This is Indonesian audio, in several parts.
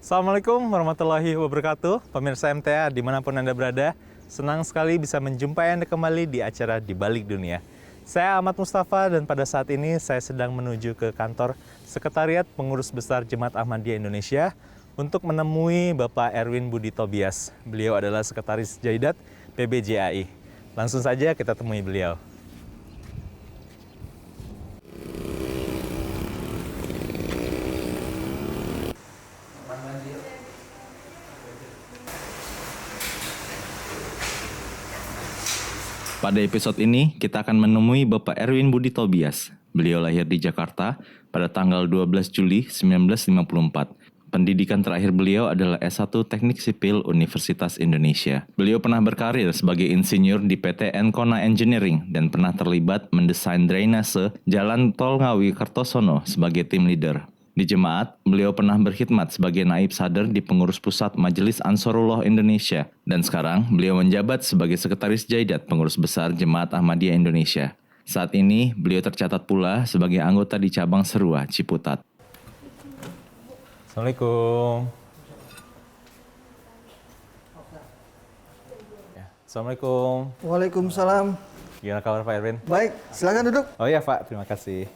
Assalamualaikum warahmatullahi wabarakatuh. Pemirsa MTA dimanapun Anda berada, senang sekali bisa menjumpai Anda kembali di acara Di Balik Dunia. Saya Ahmad Mustafa dan pada saat ini saya sedang menuju ke kantor Sekretariat Pengurus Besar Jemaat Ahmadiyah Indonesia untuk menemui Bapak Erwin Budi Tobias. Beliau adalah Sekretaris Jaidat PBJAI. Langsung saja kita temui beliau. Pada episode ini, kita akan menemui Bapak Erwin Budi Tobias. Beliau lahir di Jakarta pada tanggal 12 Juli 1954. Pendidikan terakhir beliau adalah S1 Teknik Sipil Universitas Indonesia. Beliau pernah berkarir sebagai insinyur di PT Enkona Engineering dan pernah terlibat mendesain drainase Jalan Tol Ngawi Kertosono sebagai tim leader. Di Jemaat, beliau pernah berkhidmat sebagai naib sadar di pengurus pusat Majelis Ansarullah Indonesia. Dan sekarang, beliau menjabat sebagai Sekretaris Jaidat Pengurus Besar Jemaat Ahmadiyah Indonesia. Saat ini, beliau tercatat pula sebagai anggota di cabang Serua, Ciputat. Assalamualaikum. Assalamualaikum. Waalaikumsalam. Gimana kabar Pak Erwin? Baik, silakan duduk. Oh iya Pak, terima kasih.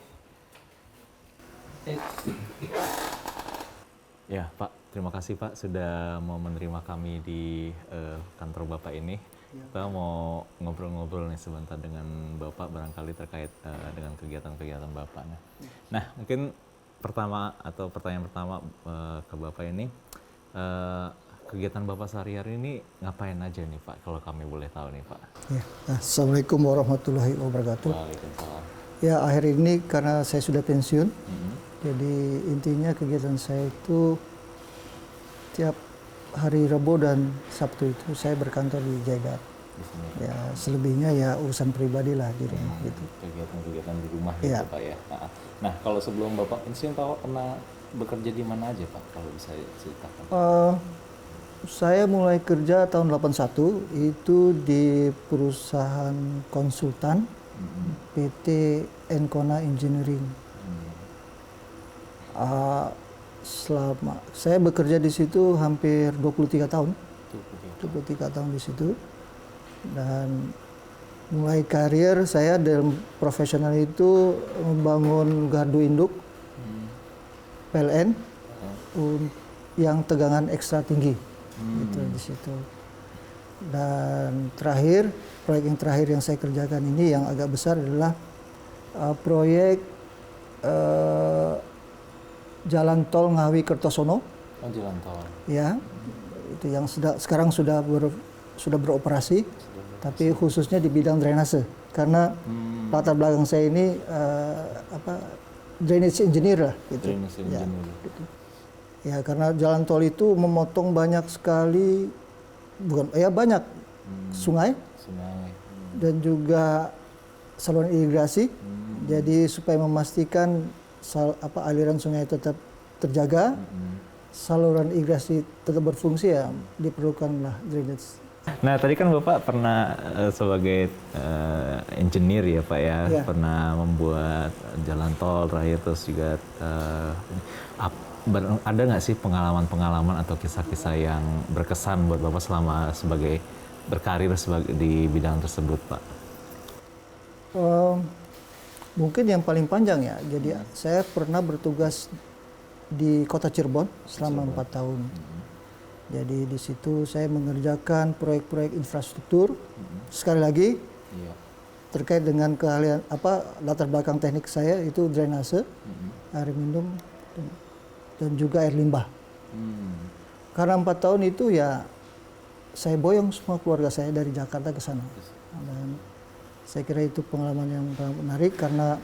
Ya Pak, terima kasih Pak sudah mau menerima kami di kantor Bapak ini. Kita mau ngobrol-ngobrol nih sebentar dengan Bapak barangkali terkait dengan kegiatan-kegiatan Bapak. Nah, mungkin pertanyaan pertama ke Bapak ini, kegiatan Bapak sehari-hari ini ngapain aja nih Pak, kalau kami boleh tahu nih Pak? Ya. Assalamualaikum warahmatullahi wabarakatuh. Waalaikumsalam. Ya, akhir ini karena saya sudah pensiun, jadi intinya kegiatan saya itu tiap hari Rabu dan Sabtu itu saya berkantor di Jaidat. Ya, selebihnya ya urusan pribadi lah di rumah gitu. Kegiatan-kegiatan di rumah ya. gitu Pak ya. Nah, kalau sebelum Bapak pensiun Pak pernah bekerja di mana aja Pak, kalau bisa ceritakan? Saya mulai kerja tahun 81 itu di perusahaan konsultan PT Enkona Engineering. Selama saya bekerja di situ hampir 23 tahun. 23 tahun di situ. Dan mulai karir saya dalam profesional itu membangun gardu induk PLN yang tegangan ekstra tinggi gitu di situ. Dan proyek yang terakhir yang saya kerjakan ini yang agak besar adalah proyek Jalan Tol Ngawi Kertosono. Oh, jalan tol. Ya, itu yang sekarang sudah beroperasi, tapi khususnya di bidang drainase. Karena latar belakang saya ini drainage engineer lah gitu. Drainage engineer. Gitu. Ya, karena jalan tol itu memotong banyak sekali banyak sungai. Dan juga saluran irigasi. Jadi supaya memastikan aliran sungai tetap terjaga, saluran irigasi tetap berfungsi, ya diperlukanlah drainage. Nah, tadi kan Bapak pernah sebagai engineer ya Pak ya, pernah membuat jalan tol terakhir, terus juga ada nggak sih pengalaman-pengalaman atau kisah-kisah yang berkesan buat Bapak selama berkarir di bidang tersebut Pak? Mungkin yang paling panjang ya, jadi saya pernah bertugas di kota Cirebon selama 4 tahun. Jadi di situ saya mengerjakan proyek-proyek infrastruktur. Sekali lagi terkait dengan keahlian latar belakang teknik saya itu drainase, air minum dan juga air limbah. Karena 4 tahun itu ya saya boyong semua keluarga saya dari Jakarta ke sana. Dan saya kira itu pengalaman yang sangat menarik karena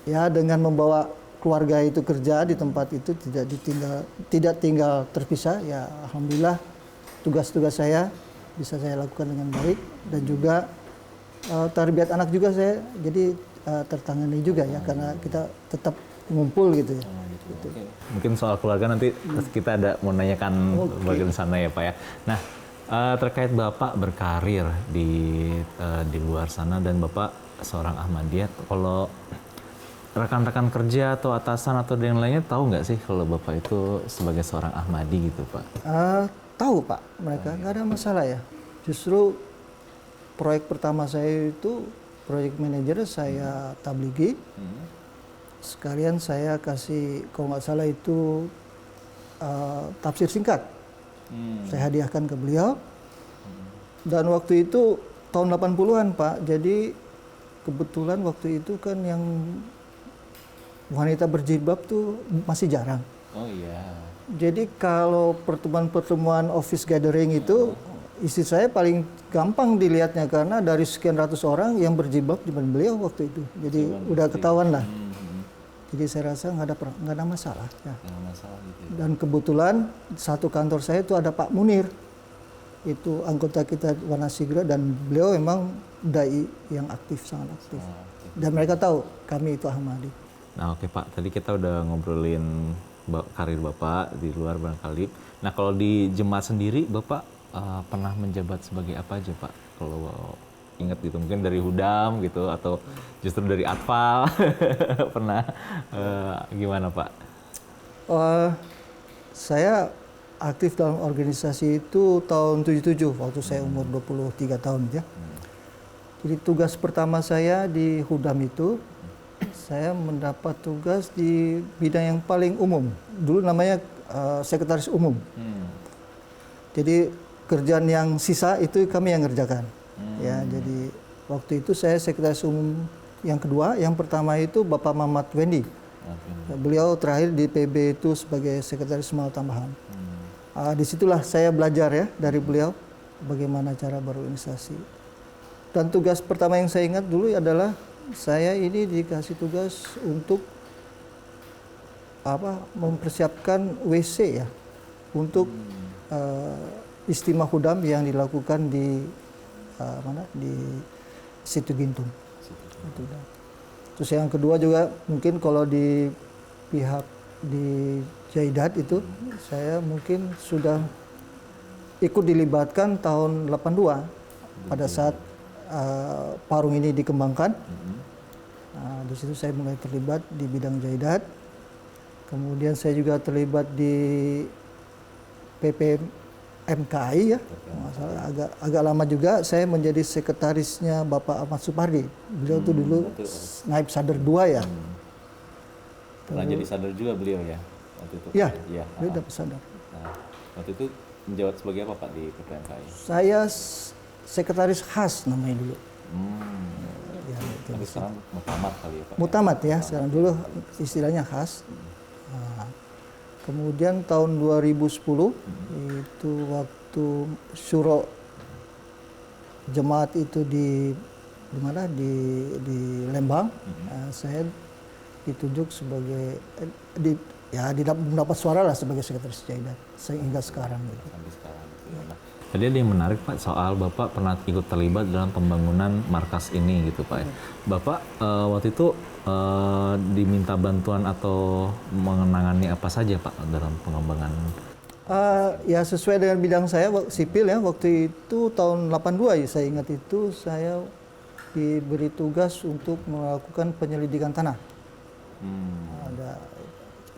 ya dengan membawa keluarga itu kerja di tempat itu tidak tinggal terpisah, ya alhamdulillah tugas-tugas saya bisa saya lakukan dengan baik, dan juga tarbiyat anak juga saya jadi tertangani juga ya karena kita tetap ngumpul gitu ya. Gitu. Mungkin soal keluarga nanti kita mau nanyakan bagian sana ya Pak ya. Nah, terkait Bapak berkarir di luar sana dan Bapak seorang Ahmadiyah, kalau rekan-rekan kerja atau atasan atau yang lainnya tahu nggak sih kalau Bapak itu sebagai seorang Ahmadi gitu Pak? Tahu Pak, mereka nggak ada masalah ya. Justru proyek pertama saya itu proyek manajer saya tablighi. Sekalian saya kasih, kalau nggak salah itu tafsir singkat. Saya hadiahkan ke beliau. Dan waktu itu tahun 80-an Pak, jadi kebetulan waktu itu kan yang wanita berjilbab tuh masih jarang. Oh iya. Jadi kalau pertemuan-pertemuan office gathering itu, istri saya paling gampang dilihatnya karena dari sekian ratus orang yang berjilbab di beliau waktu itu. Jadi udah ketahuan lah. Jadi saya rasa nggak ada masalah. Ya. Masalah gitu. Dan kebetulan satu kantor saya itu ada Pak Munir, itu anggota kita Wanasigra, dan beliau memang dai yang aktif, sangat aktif. Dan mereka tahu kami itu Ahmadi. Nah oke Pak, tadi kita udah ngobrolin karir Bapak di luar barangkali. Nah kalau di jemaat sendiri Bapak pernah menjabat sebagai apa aja Pak? Kalau ingat gitu, mungkin dari Hudam gitu atau justru dari Atfal pernah gimana Pak? Saya aktif dalam organisasi itu tahun 77 waktu saya umur 23 tahun ya. Jadi tugas pertama saya di Hudam itu, saya mendapat tugas di bidang yang paling umum. Dulu namanya sekretaris umum. Jadi kerjaan yang sisa itu kami yang ngerjakan. Ya, jadi waktu itu saya sekretaris umum yang kedua. Yang pertama itu Bapak Mamat Wendy. Beliau terakhir di PB itu sebagai sekretaris mal tambahan. Disitulah saya belajar ya dari beliau bagaimana cara berorganisasi. Dan tugas pertama yang saya ingat dulu adalah saya ini dikasih tugas untuk mempersiapkan WC ya untuk istimewa Hudam yang dilakukan di di Situ Gintung. Terus yang kedua juga mungkin kalau di pihak di Jaidat itu saya mungkin sudah ikut dilibatkan tahun 82 pada saat Parung ini dikembangkan. Di situ saya mulai terlibat di bidang Jaidat. Kemudian saya juga terlibat di PPMKI ya. Agak lama juga saya menjadi sekretarisnya Bapak Ahmad Supardi. Beliau tuh dulu naib sadar 2 ya. Pernah jadi sadar juga beliau ya waktu itu? Ya, ya. beliau dapat sadar. Nah, waktu itu menjabat sebagai apa Pak di PPMKI? Saya sekretaris khas namanya dulu. Ya, tapi sekarang mutamat kali ya Pak? Mutamat ya, sekarang dulu istilahnya khas. Kemudian tahun 2010 itu waktu syuro jemaat itu di mana di Lembang, saya ditunjuk sebagai mendapat suara lah sebagai sekretaris Jaidat sehingga sekarang gitu. Sampai sekarang gitu ya. Nah, tadi ada yang menarik Pak soal Bapak pernah ikut terlibat dalam pembangunan markas ini gitu Pak. Bapak waktu itu diminta bantuan atau mengenangani apa saja Pak dalam pengembangan? Ya sesuai dengan bidang saya sipil ya, waktu itu tahun 82 ya, saya ingat itu saya diberi tugas untuk melakukan penyelidikan tanah. Ada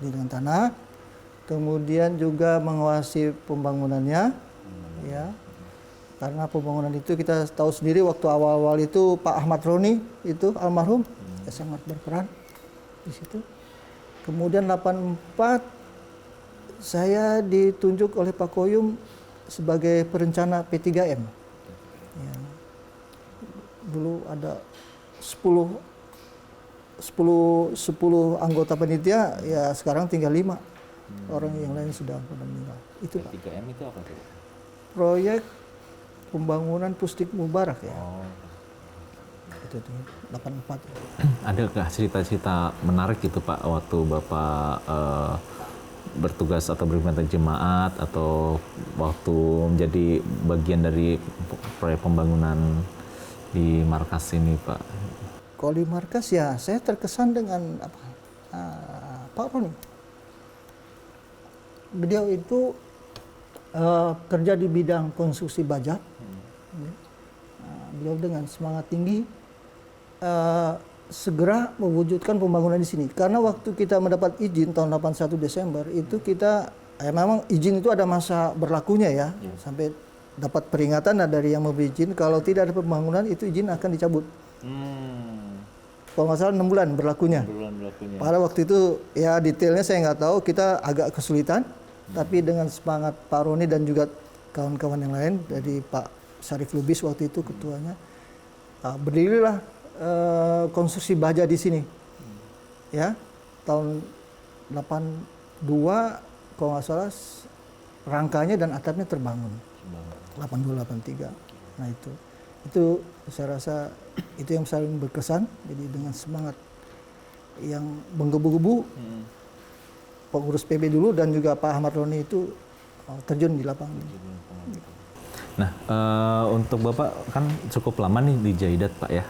penyelidikan tanah, kemudian juga mengawasi pembangunannya, ya. Karena pembangunan itu kita tahu sendiri waktu awal-awal itu Pak Ahmad Roni itu almarhum sangat berperan di situ. Kemudian 84 saya ditunjuk oleh Pak Koyum sebagai perencana P3M. Ya. Dulu ada 10 anggota panitia, ya sekarang tinggal 5. Orang yang lain sudah meninggal. Itu Pak. P3M itu apa tuh? Proyek pembangunan Pusdik Mubarak ya. Itu 84. Adakah cerita-cerita menarik gitu Pak waktu Bapak bertugas atau beribadah jemaat atau waktu menjadi bagian dari proyek pembangunan di markas ini Pak? Kalau di markas ya saya terkesan dengan Pak Roni. Beliau itu kerja di bidang konstruksi baja. Beliau dengan semangat tinggi segera mewujudkan pembangunan di sini. Karena waktu kita mendapat izin tahun 81 Desember itu kita memang izin itu ada masa berlakunya ya, sampai dapat peringatan dari yang memberi izin kalau tidak ada pembangunan itu izin akan dicabut. Kalau nggak salah 6 bulan berlakunya. Pada waktu itu ya detailnya saya nggak tahu, kita agak kesulitan, tapi dengan semangat Pak Roni dan juga kawan-kawan yang lain dari Pak Syarif Lubis waktu itu ketuanya, berdirilah konstruksi baja di sini. Ya, tahun 82 kalau nggak salah rangkanya dan atapnya terbangun. 82 83. Nah itu saya rasa itu yang saling berkesan. Jadi dengan semangat yang menggebu-gebu, pengurus PB dulu dan juga Pak Ahmad Roni itu terjun di lapangan. Nah, untuk Bapak kan cukup lama nih di Jaidat Pak ya,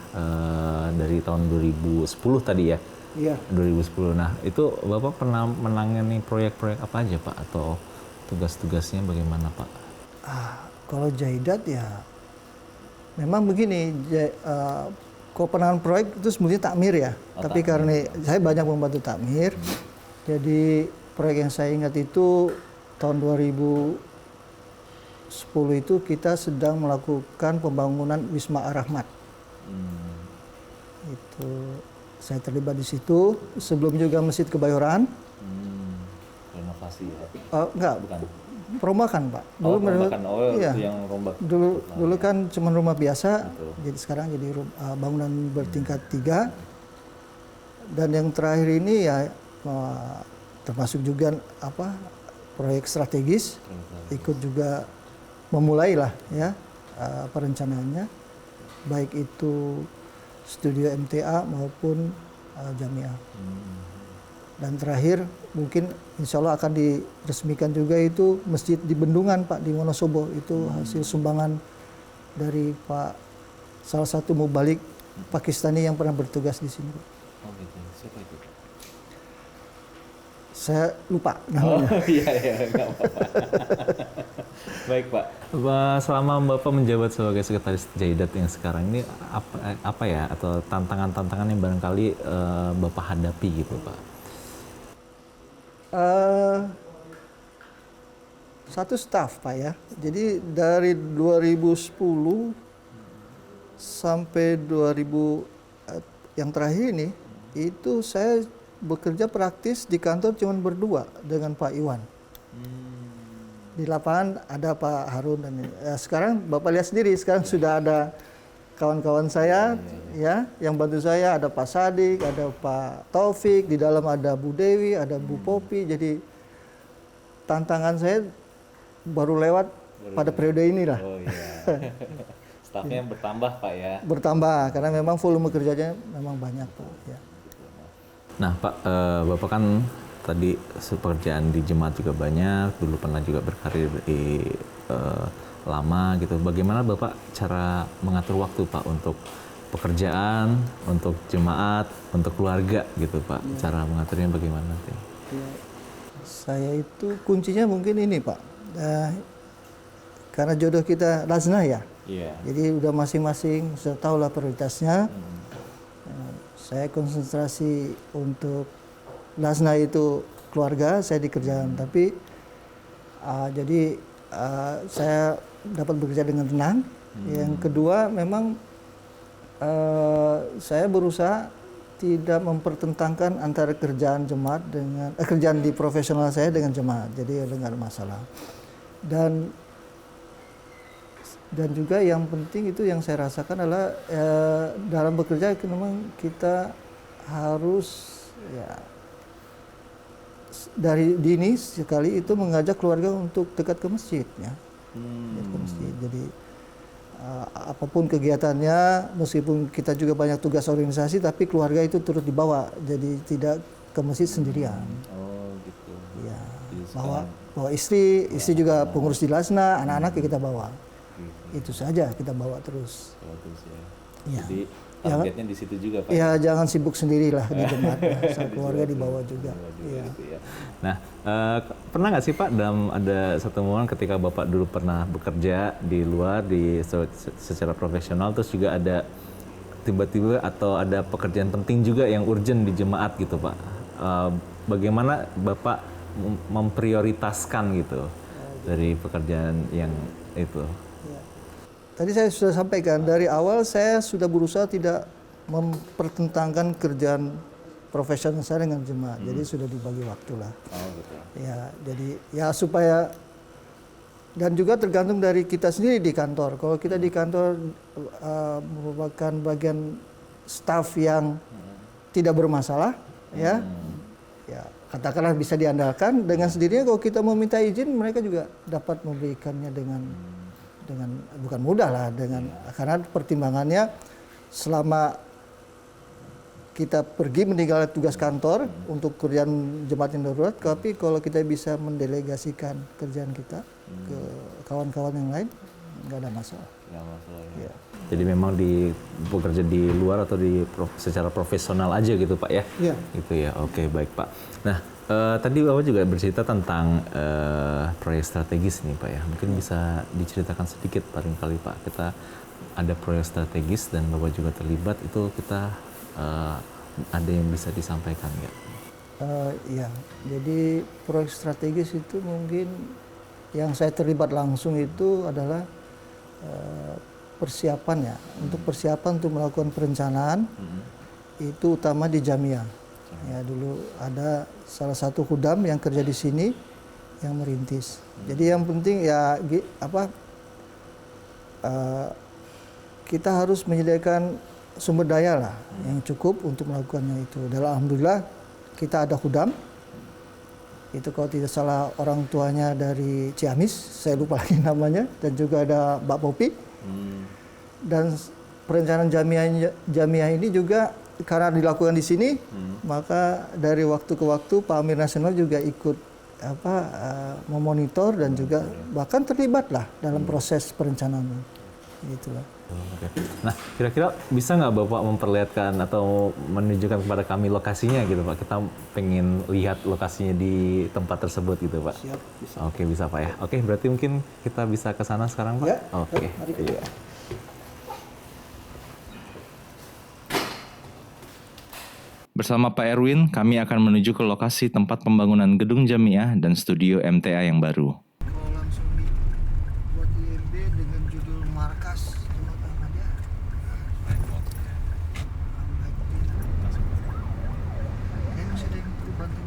dari tahun 2010 tadi ya? Iya. 2010. Nah, itu Bapak pernah menangani proyek-proyek apa aja Pak? Atau tugas-tugasnya bagaimana Pak? Kalau Jaidat ya memang begini, kalau penanganan proyek itu sebenarnya takmir ya. Tapi karena saya banyak membantu takmir, jadi proyek yang saya ingat itu tahun 2010 itu kita sedang melakukan pembangunan Wisma Ar-Rahmat. Itu saya terlibat di situ. Sebelum juga Masjid Kebayoran. Renovasi ya? Enggak. Bukan. Perombakan Pak. Dulu perombakan. Iya. Itu yang rombak. Dulu kan cuma rumah biasa. Betul. Jadi sekarang jadi bangunan bertingkat 3. Dan yang terakhir ini ya termasuk juga proyek strategis. Ikut juga memulailah ya perencanaannya, baik itu studio MTA maupun Jamiah. Dan terakhir mungkin insya Allah akan diresmikan juga itu masjid di Bendungan Pak, di Wonosobo. Itu hasil sumbangan dari Pak salah satu mubalik Pakistani yang pernah bertugas di sini. Oh gitu. Siapa itu? Saya lupa namanya. Oh iya, nggak apa-apa. Baik Pak. Selama Bapak menjabat sebagai sekretaris Jaidat yang sekarang ini apa ya, atau tantangan-tantangan yang barangkali Bapak hadapi gitu Pak? Satu staf Pak ya. Jadi dari 2010 sampai 2000 yang terakhir ini itu saya bekerja praktis di kantor cuma berdua dengan Pak Iwan. Di lapangan ada Pak Harun dan sekarang Bapak lihat sendiri, sekarang sudah ada kawan-kawan saya ya yang bantu saya, ada Pak Sadik, ada Pak Taufik, di dalam ada Bu Dewi, ada Bu Popi. Jadi tantangan saya baru lewat pada periode inilah. Oh iya. Stafnya bertambah Pak ya? Bertambah karena memang volume kerjanya memang banyak Pak ya. Nah Pak, Bapak kan tadi pekerjaan di jemaat juga banyak, dulu pernah juga berkarir di lama gitu. Bagaimana Bapak cara mengatur waktu Pak untuk pekerjaan, untuk jemaat, untuk keluarga gitu Pak? Ya. Cara mengaturnya bagaimana nanti? Ya. Saya itu kuncinya mungkin ini Pak, karena jodoh kita Laznah ya. Yeah. Jadi udah masing-masing sudah tahu lah prioritasnya. Saya konsentrasi untuk Laznah itu keluarga, saya di kerjaan. Tapi jadi saya dapat bekerja dengan tenang. Yang kedua memang saya berusaha tidak mempertentangkan antara kerjaan jemaat dengan kerjaan di profesional saya dengan jemaat. Jadi dengan masalah. Dan juga yang penting itu yang saya rasakan adalah dalam bekerja memang kita harus ya dari dini sekali itu mengajak keluarga untuk dekat ke masjid ya. Ke masjid. Jadi apapun kegiatannya, meskipun kita juga banyak tugas organisasi, tapi keluarga itu turut dibawa. Jadi tidak ke masjid sendirian. Oh gitu. Ya, bawa istri juga pengurus di Laznah, anak-anak kita bawa. Itu saja kita bawa terus. Ya. Jadi targetnya di situ juga Pak? Ya jangan sibuk sendirilah di jemaat, keluarga dibawa juga. Ya. Gitu ya. Nah pernah nggak sih Pak ada satu momen ketika Bapak dulu pernah bekerja di luar secara profesional, terus juga ada tiba-tiba atau ada pekerjaan penting juga yang urgent di jemaat gitu Pak. Bagaimana Bapak memprioritaskan gitu dari pekerjaan yang itu? Ya. Tadi saya sudah sampaikan, dari awal saya sudah berusaha tidak mempertentangkan kerjaan profesional saya dengan jemaat. Jadi sudah dibagi waktu lah. Betul. Ya, jadi ya supaya, dan juga tergantung dari kita sendiri di kantor. Kalau kita di kantor merupakan bagian staf yang tidak bermasalah, ya katakanlah bisa diandalkan, dengan sendirinya kalau kita meminta izin mereka juga dapat memberikannya dengan bukan mudah lah, karena pertimbangannya selama kita pergi meninggalkan tugas kantor untuk kerjaan jemaat yang darurat, tapi kalau kita bisa mendelegasikan kerjaan kita ke kawan-kawan yang lain, nggak ada masalah. Nggak masalah Ya. Jadi memang bekerja di luar atau secara profesional aja gitu Pak ya? Iya. Gitu ya, oke baik Pak. Nah tadi Bapak juga bercerita tentang proyek strategis nih Pak ya. Mungkin bisa diceritakan sedikit barangkali Pak. Kita ada proyek strategis dan Bapak juga terlibat, itu kita ada yang bisa disampaikan nggak? Ya, jadi proyek strategis itu mungkin yang saya terlibat langsung itu adalah persiapan ya. Untuk persiapan untuk melakukan perencanaan itu utama di Jamiah. Ya, dulu ada salah satu khudam yang kerja di sini yang merintis. Jadi yang penting ya kita harus menyediakan sumber daya lah yang cukup untuk melakukannya itu. Dan alhamdulillah kita ada khudam. Itu kalau tidak salah orang tuanya dari Ciamis, saya lupa lagi namanya, dan juga ada Mbak Popi. Dan perencanaan Jamiah ini juga karena dilakukan di sini, maka dari waktu ke waktu Pak Amir Nasional juga ikut memonitor dan juga bahkan terlibat lah dalam proses perencanaan. Itulah. Oke. Nah, kira-kira bisa nggak Bapak memperlihatkan atau menunjukkan kepada kami lokasinya gitu Pak? Kita pengen lihat lokasinya di tempat tersebut gitu Pak. Siap, bisa. Oke, bisa Pak ya. Oke, berarti mungkin kita bisa ke sana sekarang Pak? Ya. Oke. Mari kita. Iya. Bersama Pak Erwin, kami akan menuju ke lokasi tempat pembangunan gedung Jamiah dan studio MTA yang baru. Kalau langsung dibuat IMB dengan judul Markas Jemaat Ahmadiyah. Masih ada yang perlu bantu.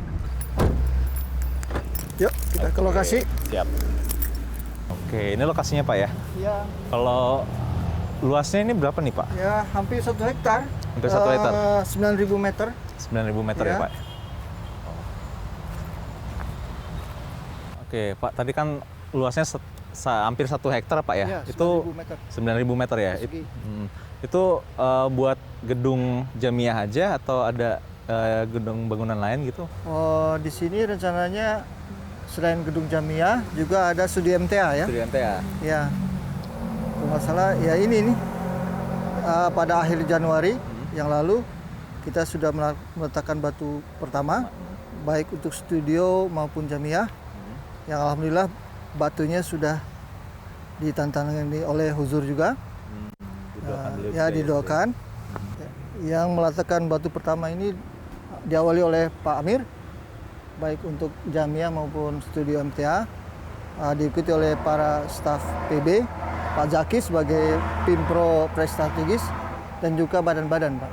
Yuk, kita ke lokasi. Siap. Oke, ini lokasinya Pak ya? Ya, Kalau luasnya ini berapa nih Pak? ya hampir 1 hektar. Hampir 1 hektar? 9.000 meter. 9.000 meter ya Ya. Pak? Oke Pak, tadi kan luasnya hampir 1 hektar Pak ya? Ya, Itu 9.000 meter. 9.000 meter ya? Persegi. Itu buat gedung Jamiah aja atau ada gedung bangunan lain gitu? Oh, di sini rencananya selain gedung Jamiah juga ada studio MTA ya. Studio MTA? Ya, kalau nggak salah ya ini nih. Pada akhir Januari yang lalu kita sudah meletakkan batu pertama, baik untuk studio maupun Jamiah. Yang alhamdulillah batunya sudah ditantangani oleh Huzur juga. Didoakan. Yang meletakkan batu pertama ini diawali oleh Pak Amir, baik untuk Jamiah maupun studio MTA, diikuti oleh para staf PB, Pak Zaki sebagai Pimpro Strategis, dan juga badan-badan Pak.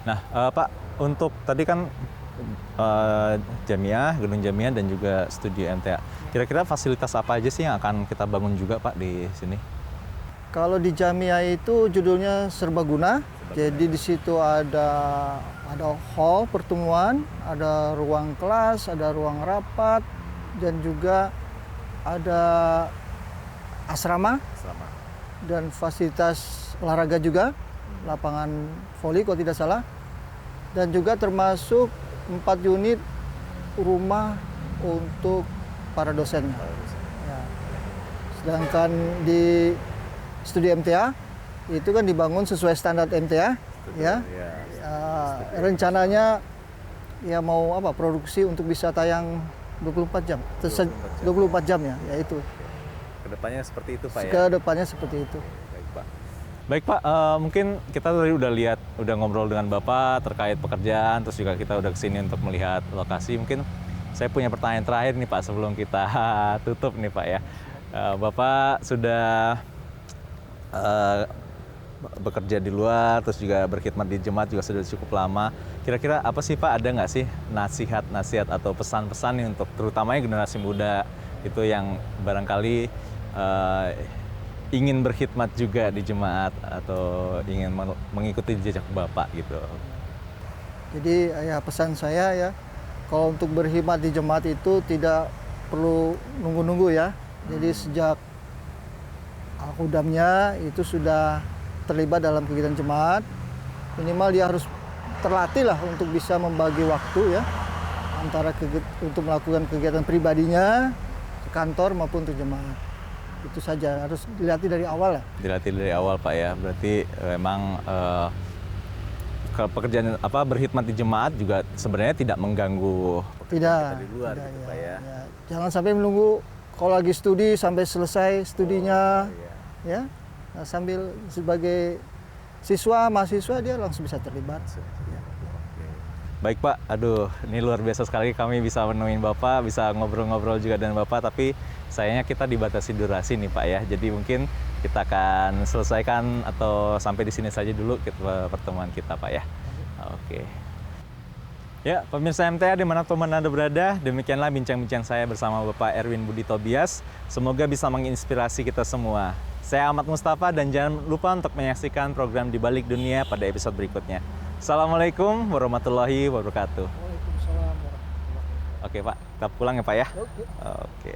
Nah Pak, untuk tadi kan Jamiah, gedung Jamiah dan juga studio MTA. Kira-kira fasilitas apa aja sih yang akan kita bangun juga Pak di sini? Kalau di Jamiah itu judulnya serbaguna. Jadi di situ ada hall pertemuan, ada ruang kelas, ada ruang rapat, dan juga ada asrama dan fasilitas olahraga juga, lapangan voli kalau tidak salah, dan juga termasuk 4 unit rumah untuk para dosen. Ya. Sedangkan di studio MTA itu kan dibangun sesuai standar MTA, ya. Rencananya ya mau produksi untuk bisa tayang 24 jam, 24 jam ya, yaitu. Kedepannya seperti itu Pak ya? Kedepannya seperti itu. Baik Pak. Baik Pak, mungkin kita tadi udah ngobrol dengan Bapak terkait pekerjaan, terus juga kita udah kesini untuk melihat lokasi. Mungkin saya punya pertanyaan terakhir nih Pak sebelum kita tutup nih Pak ya. Bapak sudah bekerja di luar, terus juga berkhidmat di jemaat juga sudah cukup lama. Kira-kira apa sih Pak, ada nggak sih nasihat-nasihat atau pesan-pesan nih untuk terutamanya generasi muda itu yang barangkali ingin berkhidmat juga di jemaat atau ingin mengikuti jejak Bapak gitu. Jadi ya pesan saya ya, kalau untuk berkhidmat di jemaat itu tidak perlu nunggu-nunggu ya. Jadi sejak akudamnya itu sudah terlibat dalam kegiatan jemaat, minimal dia harus terlatih lah untuk bisa membagi waktu ya antara untuk melakukan kegiatan pribadinya ke kantor maupun untuk jemaat. Itu saja, harus dilatih dari awal ya. Dilatih dari awal Pak ya, berarti memang kalau pekerjaan berkhidmat di jemaat juga sebenarnya tidak mengganggu pekerjaan kita di luar gitu Pak ya. Jangan sampai menunggu kalau lagi studi sampai selesai studinya ya. Nah, sambil sebagai mahasiswa dia langsung bisa terlibat. Baik Pak, aduh ini luar biasa sekali kami bisa menemuin Bapak, bisa ngobrol-ngobrol juga dengan Bapak, tapi sayangnya kita dibatasi durasi nih Pak ya. Jadi mungkin kita akan selesaikan atau sampai di sini saja dulu pertemuan kita Pak ya. Oke. Ya, pemirsa MTA dimanapun Anda berada, demikianlah bincang-bincang saya bersama Bapak Erwin Budi Tobias. Semoga bisa menginspirasi kita semua. Saya Ahmad Mustafa dan jangan lupa untuk menyaksikan program Di Balik Dunia pada episode berikutnya. Assalamualaikum warahmatullahi wabarakatuh. Waalaikumsalam warahmatullahi wabarakatuh. Oke Pak, kita pulang ya Pak ya? Oke. Oke.